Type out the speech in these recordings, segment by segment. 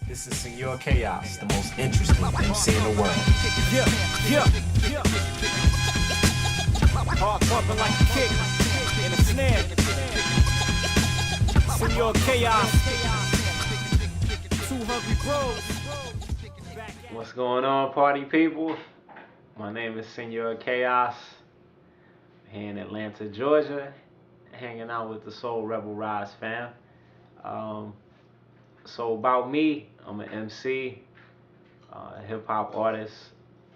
This is Senor Kaos, the most interesting MC in the world. Yeah. Hard bumping like a kick in a snare. Senor Kaos. Two hungry bros. What's going on, party people? My name is Senor Kaos, here in Atlanta, Georgia, hanging out with the Soul Rebel Rise fam. So about me, I'm an MC, a hip hop artist,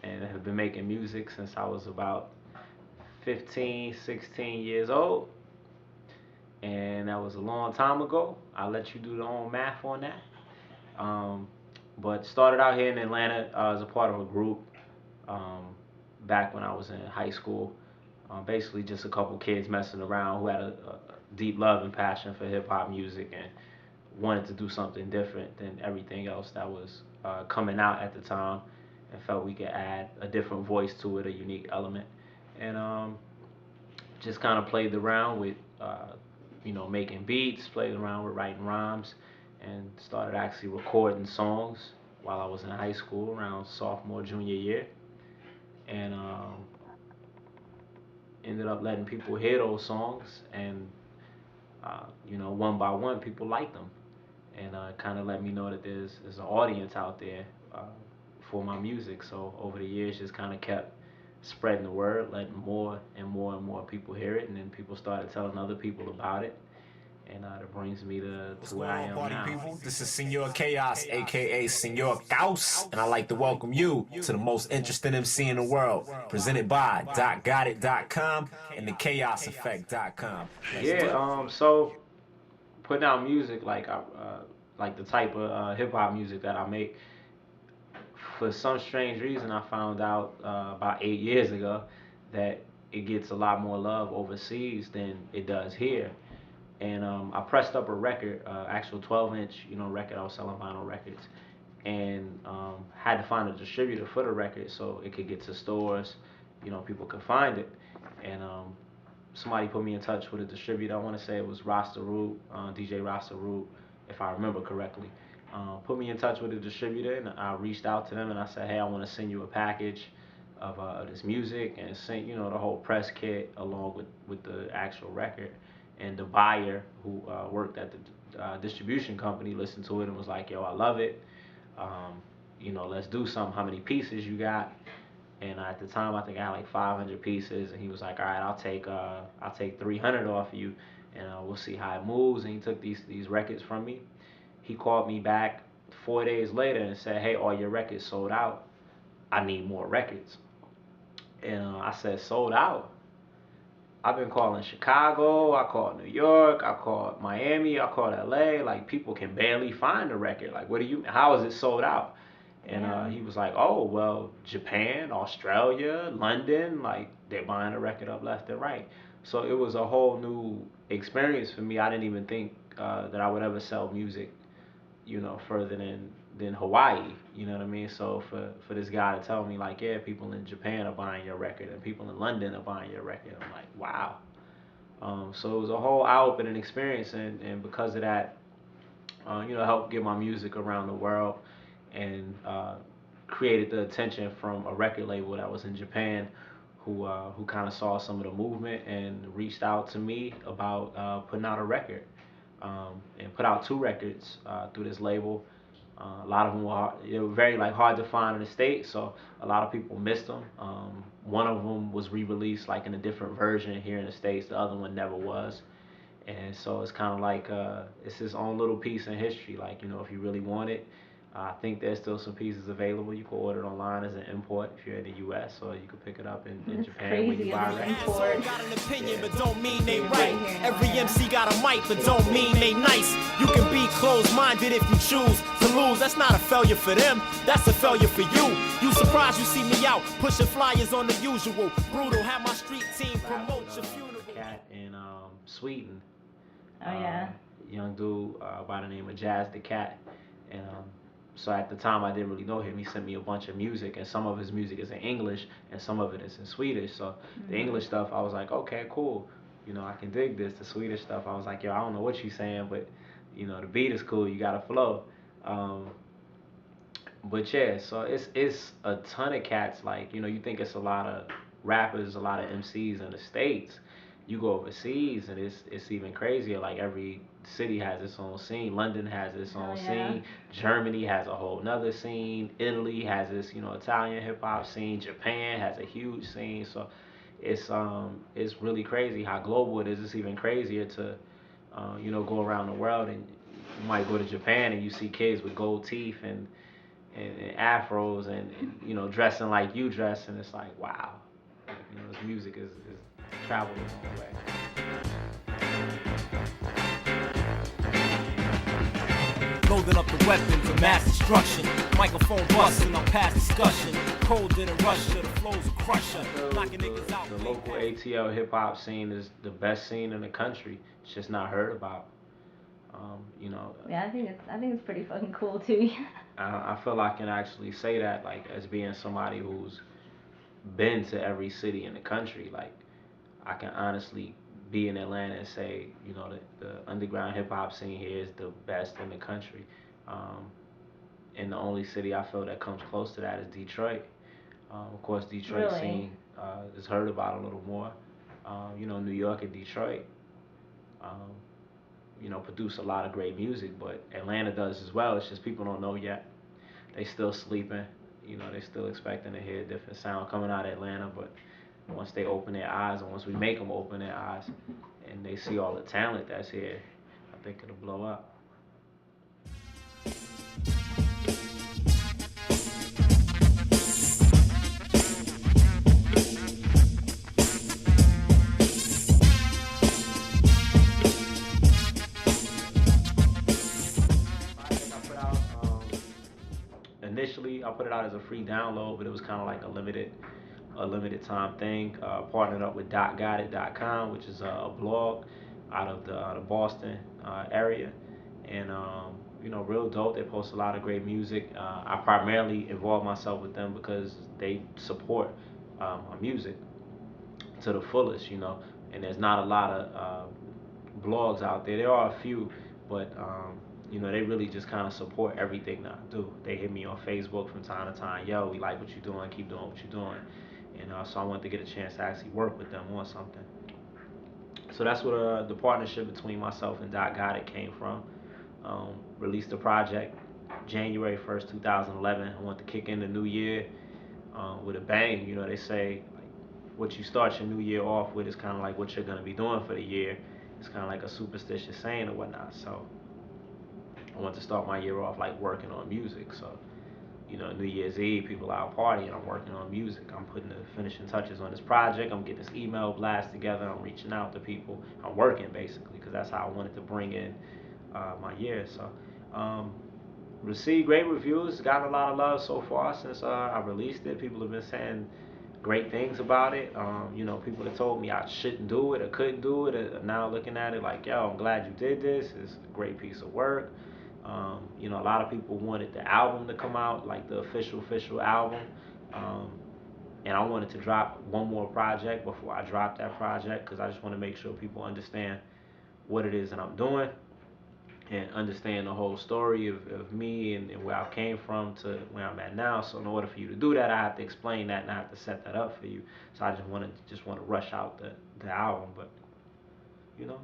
and have been making music since I was about 15, 16 years old. And that was a long time ago. I'll let you do your own math on that. But started out here in Atlanta as a part of a group back when I was in high school. Basically just a couple kids messing around who had a deep love and passion for hip hop music and wanted to do something different than everything else that was coming out at the time, and felt we could add a different voice to it, a unique element. And just kind of played around with making beats, played around with writing rhymes, and started actually recording songs while I was in high school around sophomore, junior year. And ended up letting people hear those songs, and one by one, people liked them, and kind of let me know that there's an audience out there for my music. So over the years, just kind of kept spreading the word, letting more and more and more people hear it, and then people started telling other people about it, and that brings me to where I am now. People? This is Senor Kaos, aka Senor Kaos, and I'd like to welcome you to the most interesting MC in the world, presented by .gotit.com and thechaoseffect.com. So putting out music like the type of hip hop music that I make, for some strange reason, I found out about 8 years ago that it gets a lot more love overseas than it does here. And I pressed up a record, actual 12-inch, record. I was selling vinyl records, and had to find a distributor for the record so it could get to stores, people could find it. And somebody put me in touch with a distributor. I want to say it was Rasta Root, DJ Rasta Root, if I remember correctly. Put me in touch with a distributor, and I reached out to them and I said, hey, I want to send you a package of this music, and send the whole press kit along with the actual record. And the buyer who worked at the distribution company listened to it and was like, yo, I love it. Let's do something. How many pieces you got? And at the time, I think I had like 500 pieces, and he was like, all right, I'll take 300 off of you, and we'll see how it moves. And he took these records from me. He called me back 4 days later and said, hey, all your records sold out. I need more records. And I said, sold out? I've been calling Chicago, I called New York, I called Miami, I called LA. Like, people can barely find a record. Like, how is it sold out? And he was like, oh, well, Japan, Australia, London, like, they're buying the record up left and right. So it was a whole new experience for me. I didn't even think that I would ever sell music, further than Hawaii. You know what I mean? So for this guy to tell me, like, yeah, people in Japan are buying your record and people in London are buying your record, I'm like, wow. So it was a whole eye-opening experience, and because of that, helped get my music around the world, and created the attention from a record label that was in Japan, who kind of saw some of the movement and reached out to me about putting out a record, and put out 2 records through this label. A lot of them were very hard to find in the States, so a lot of people missed them. One of them was re-released like in a different version here in the States. The other one never was. And so it's kind of like it's his own little piece in history. Like, if you really want it, I think there's still some pieces available. You can order it online as an import if you're in the U.S., or you can pick it up in Japan when you buy it. Got an opinion, but don't mean they right. Every MC got a mic, but don't mean they nice. You can be closed-minded if you choose to lose. That's not a failure for them, that's a failure for you. You surprised you see me out pushing flyers on the usual. Brutal, have my street team promote your funeral. Cat in Sweden. Oh yeah. Young dude by the name of Jazz the Cat, and so at the time I didn't really know him. He sent me a bunch of music, and some of his music is in English and some of it is in Swedish. So the English stuff, I was like, okay, cool. I can dig this. The Swedish stuff, I was like, yo, I don't know what you're saying, but the beat is cool. You got a flow. But yeah, so it's a ton of cats. Like, you think it's a lot of rappers, a lot of MCs in the States. You go overseas and it's even crazier. Like every city has its own scene. London has its Oh own yeah. scene. Germany has a whole nother scene. Italy has this, Italian hip hop scene. Japan has a huge scene. So it's really crazy how global it is. It's even crazier to go around the world, and you might go to Japan and you see kids with gold teeth and afros and dressing like you dress, and it's like, wow, this music is traveled a long way. Loading up the weapons of mass destruction. Microphone busting, I'm past discussion. Cold in Russia, the flow's a crusher. Knocking niggas out. The local ATL hip hop scene is the best scene in the country. It's just not heard about. Yeah, I think it's pretty fucking cool too. I feel I can actually say that, like, as being somebody who's been to every city in the country. Like, I can honestly be in Atlanta and say, the underground hip hop scene here is the best in the country. Um, and the only city I feel that comes close to that is Detroit. Of course, Detroit Really? scene is heard about a little more. New York and Detroit, um, produce a lot of great music, but Atlanta does as well. It's just people don't know yet. They still sleeping. They still expecting to hear a different sound coming out of Atlanta, but once they open their eyes, and once we make them open their eyes, and they see all the talent that's here, I think it'll blow up. Initially, I put it out as a free download, but it was kind of like a limited time thing. Partnered up with .gotit.com, which is a blog out of the Boston area, and real dope. They post a lot of great music. I primarily involve myself with them because they support my music to the fullest, and there's not a lot of blogs out there. There are a few, but they really just kind of support everything that I do. They hit me on Facebook from time to time. Yo, we like what you're doing. Keep doing what you're doing. And so I wanted to get a chance to actually work with them on something. So that's where the partnership between myself and Doc Got It came from. Released the project January 1st, 2011. I want to kick in the new year with a bang. They say, like, what you start your new year off with is kind of like what you're going to be doing for the year. It's kind of like a superstitious saying or whatnot. So I want to start my year off like working on music. So, New Year's Eve, people are out partying, I'm working on music. I'm putting the finishing touches on this project. I'm getting this email blast together. I'm reaching out to people. I'm working basically because that's how I wanted to bring in my year. So, received great reviews. Got a lot of love so far since I released it. People have been saying great things about it. People that told me I shouldn't do it or couldn't do it are now looking at it like, yo, I'm glad you did this. It's a great piece of work. A lot of people wanted the album to come out, like the official album. And I wanted to drop one more project before I drop that project because I just want to make sure people understand what it is that I'm doing and understand the whole story of me and where I came from to where I'm at now. So in order for you to do that, I have to explain that and I have to set that up for you. So I just want to rush out the album, but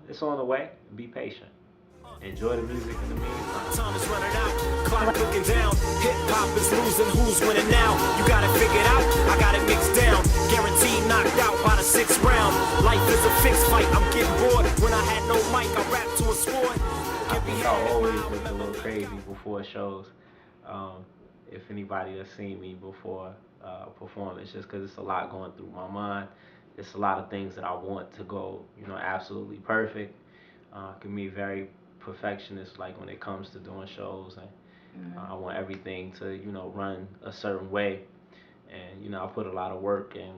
it's on the way. Be patient. Enjoy the music in the meantime. Time is running out, clock looking down. Hip hop is losing, who's winning now? You got it figured out, I got it mixed down. Guaranteed knocked out by the 6th round. Life is a fixed fight, I'm getting bored. When I had no mic, I rapped to a sport. I think I always look a little crazy before shows. If anybody has seen me before performance, just because it's a lot going through my mind. It's a lot of things that I want to go, absolutely perfect. Can be very perfectionist, like when it comes to doing shows, and I want everything to, run a certain way, and I put a lot of work and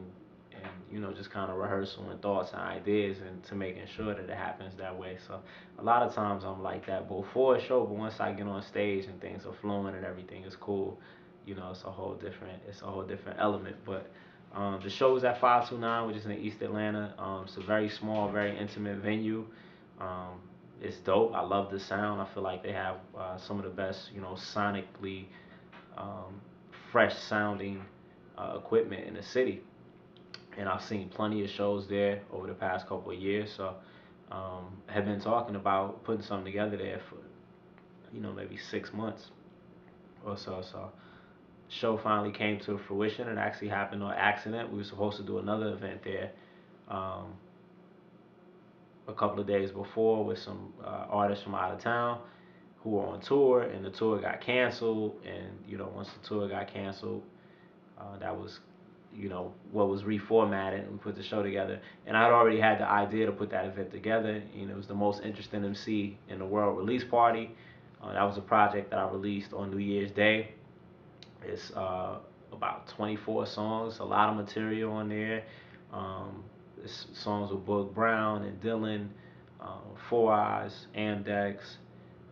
just kind of rehearsal and thoughts and ideas and to making sure that it happens that way. So a lot of times I'm like that before a show, but once I get on stage and things are flowing and everything is cool, it's a whole different element. But the show is at 529, which is in East Atlanta. It's a very small, very intimate venue. It's dope. I love the sound. I feel like they have some of the best, sonically fresh sounding equipment in the city. And I've seen plenty of shows there over the past couple of years. So have been talking about putting something together there for, maybe 6 months or so. So show finally came to fruition. It actually happened on accident. We were supposed to do another event there a couple of days before with some artists from out of town who were on tour, and the tour got canceled. And once the tour got canceled, that was what was reformatted and put the show together. And I'd already had the idea to put that event together. It was the most interesting MC in the world release party. That was a project that I released on New Year's Day. It's about 24 songs, a lot of material on there. It's songs with Boog Brown and Dylan, Four Eyes, Amdex.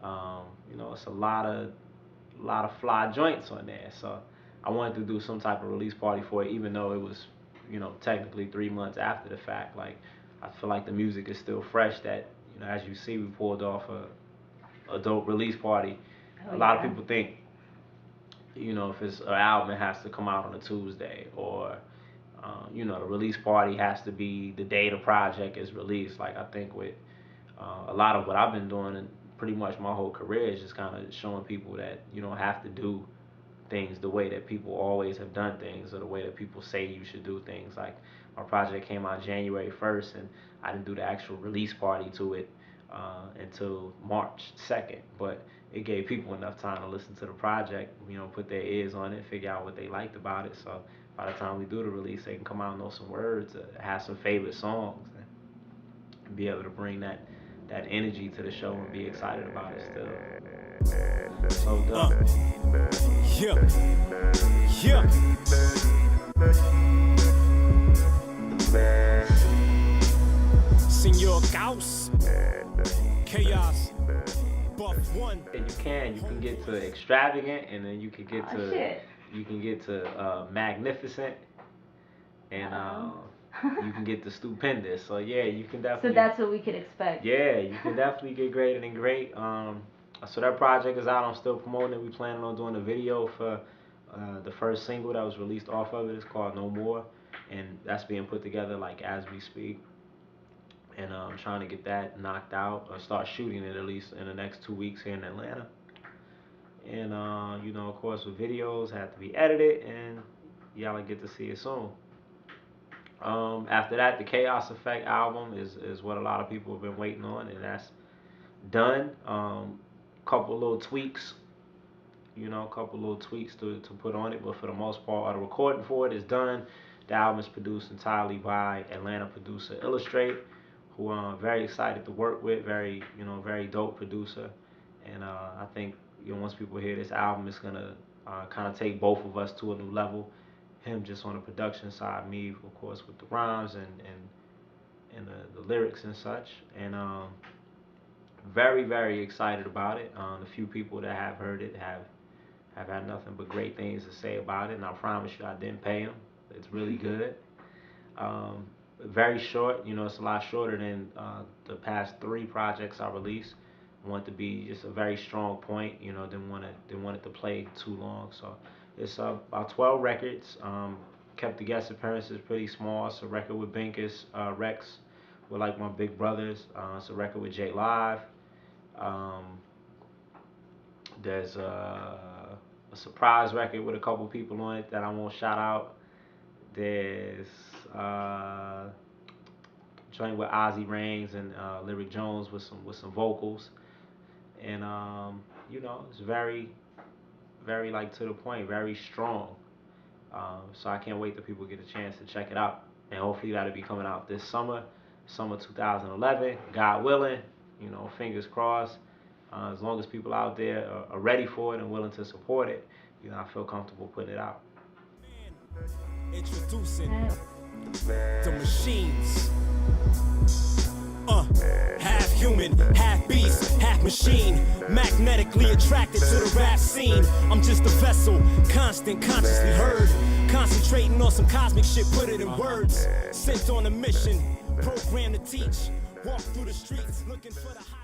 It's a lot of fly joints on there. So I wanted to do some type of release party for it, even though it was, technically 3 months after the fact. Like, I feel like the music is still fresh. That, as you see, we pulled off a dope release party. A lot of people think, if it's an album, it has to come out on a Tuesday, or the release party has to be the day the project is released. Like, I think with a lot of what I've been doing and pretty much my whole career is just kind of showing people that you don't have to do things the way that people always have done things, or the way that people say you should do things. Like, my project came out January 1st, and I didn't do the actual release party to it until March 2nd. But it gave people enough time to listen to the project, put their ears on it, figure out what they liked about it. So by the time we do the release, they can come out and know some words, have some favorite songs, and be able to bring that energy to the show and be excited about it still. So dope. Yeah. Señor Kaos, Chaos, Buff One. And you can get to extravagant, and then you can get to magnificent, and you can get to stupendous. So yeah, you can definitely. So that's what we could expect. Yeah, you can definitely get greater than great. So that project is out. I'm still promoting it. We planning on doing a video for the first single that was released off of it. It's called No More, and that's being put together like as we speak. And I'm trying to get that knocked out, or start shooting it at least in the next 2 weeks here in Atlanta. And of course, with videos have to be edited, and y'all will get to see it soon. After that, the Chaos Effect album is what a lot of people have been waiting on, and that's done. Couple little tweaks, to put on it, but for the most part, the recording for it is done. The album is produced entirely by Atlanta producer Illustrate, who I'm very excited to work with. Very dope producer, and I think once people hear this album, it's gonna kind of take both of us to a new level. Him just on the production side, me of course with the rhymes and the lyrics and such, and very, very excited about it. The few people that have heard it have had nothing but great things to say about it, and I promise you I didn't pay them. It's really good. Very short, it's a lot shorter than the past 3 projects I released. I want it to be just a very strong point, didn't want it to play too long. So it's about 12 records. Kept the guest appearances pretty small. It's a record with Binkus, Rex, with like my big brothers. It's a record with J Live. There's a surprise record with a couple people on it that I won't shout out. There's joint with Ozzy Reigns and Lyric Jones with some vocals, and it's very, very like to the point, very strong. So I can't wait till people get a chance to check it out, and hopefully that'll be coming out this summer 2011, God willing. Fingers crossed. As long as people out there are ready for it and willing to support it, I feel comfortable putting it out. Introducing the machines. Half human, half beast, half machine. Magnetically attracted to the rap scene. I'm just a vessel, constant, consciously heard. Concentrating on some cosmic shit, put it in words. Sent on a mission, programmed to teach. Walk through the streets looking for the high.